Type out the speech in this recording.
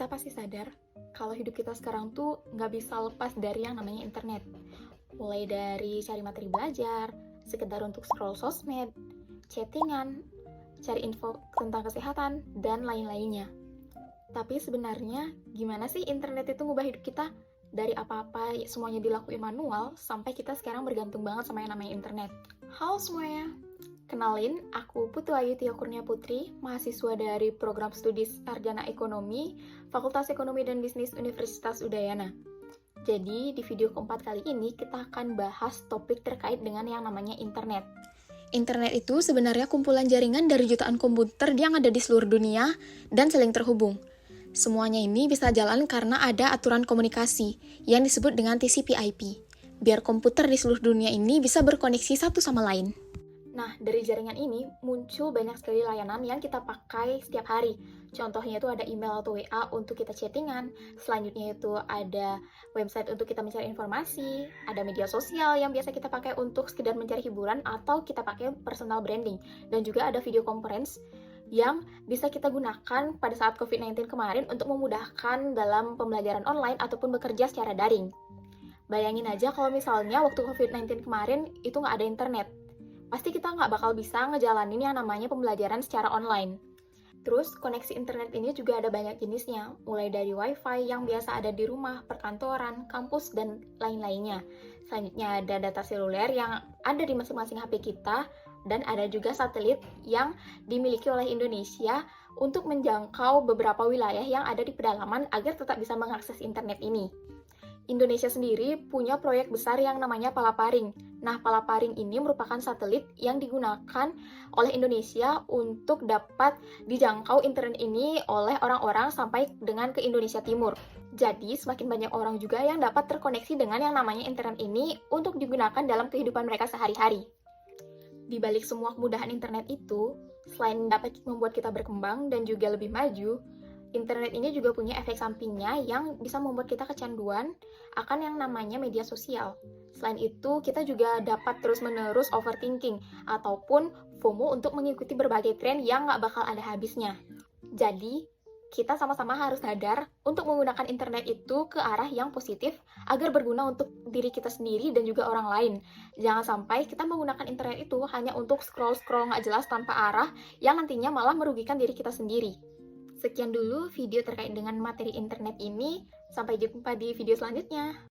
Kita pasti sadar kalau hidup kita sekarang tuh nggak bisa lepas dari yang namanya internet. Mulai dari cari materi belajar, sekedar untuk scroll sosmed, chattingan, cari info tentang kesehatan, dan lain-lainnya. Tapi sebenarnya gimana sih internet itu ngubah hidup kita? Dari apa-apa semuanya dilakuin manual, sampai kita sekarang bergantung banget sama yang namanya internet. Halo semuanya! Kenalin, aku Putu Ayu Tio Kurnia Putri, mahasiswa dari Program Studi Sarjana Ekonomi, Fakultas Ekonomi dan Bisnis Universitas Udayana. Jadi, di video keempat kali ini kita akan bahas topik terkait dengan yang namanya internet. Internet itu sebenarnya kumpulan jaringan dari jutaan komputer yang ada di seluruh dunia dan saling terhubung. Semuanya ini bisa jalan karena ada aturan komunikasi yang disebut dengan TCP/IP, biar komputer di seluruh dunia ini bisa berkoneksi satu sama lain. Nah, dari jaringan ini muncul banyak sekali layanan yang kita pakai setiap hari. Contohnya itu ada email atau WA untuk kita chattingan, selanjutnya itu ada website untuk kita mencari informasi, ada media sosial yang biasa kita pakai untuk sekedar mencari hiburan atau kita pakai personal branding, dan juga ada video conference yang bisa kita gunakan pada saat COVID-19 kemarin untuk memudahkan dalam pembelajaran online ataupun bekerja secara daring. Bayangin aja kalau misalnya waktu COVID-19 kemarin itu nggak ada internet. Pasti kita nggak bakal bisa ngejalanin yang namanya pembelajaran secara online. Terus, koneksi internet ini juga ada banyak jenisnya, mulai dari wifi yang biasa ada di rumah, perkantoran, kampus, dan lain-lainnya. Selanjutnya ada data seluler yang ada di masing-masing HP kita, dan ada juga satelit yang dimiliki oleh Indonesia untuk menjangkau beberapa wilayah yang ada di pedalaman agar tetap bisa mengakses internet ini. Indonesia sendiri punya proyek besar yang namanya Palaparing. Nah, Palaparing ini merupakan satelit yang digunakan oleh Indonesia untuk dapat dijangkau internet ini oleh orang-orang sampai dengan ke Indonesia Timur. Jadi, semakin banyak orang juga yang dapat terkoneksi dengan yang namanya internet ini untuk digunakan dalam kehidupan mereka sehari-hari. Di balik semua kemudahan internet itu, selain dapat membuat kita berkembang dan juga lebih maju, internet ini juga punya efek sampingnya yang bisa membuat kita kecanduan akan yang namanya media sosial. Selain itu, kita juga dapat terus-menerus overthinking ataupun FOMO untuk mengikuti berbagai tren yang nggak bakal ada habisnya. Jadi, kita sama-sama harus sadar untuk menggunakan internet itu ke arah yang positif agar berguna untuk diri kita sendiri dan juga orang lain. Jangan sampai kita menggunakan internet itu hanya untuk scroll-scroll nggak jelas tanpa arah yang nantinya malah merugikan diri kita sendiri. Sekian dulu video terkait dengan materi internet ini. Sampai jumpa di video selanjutnya.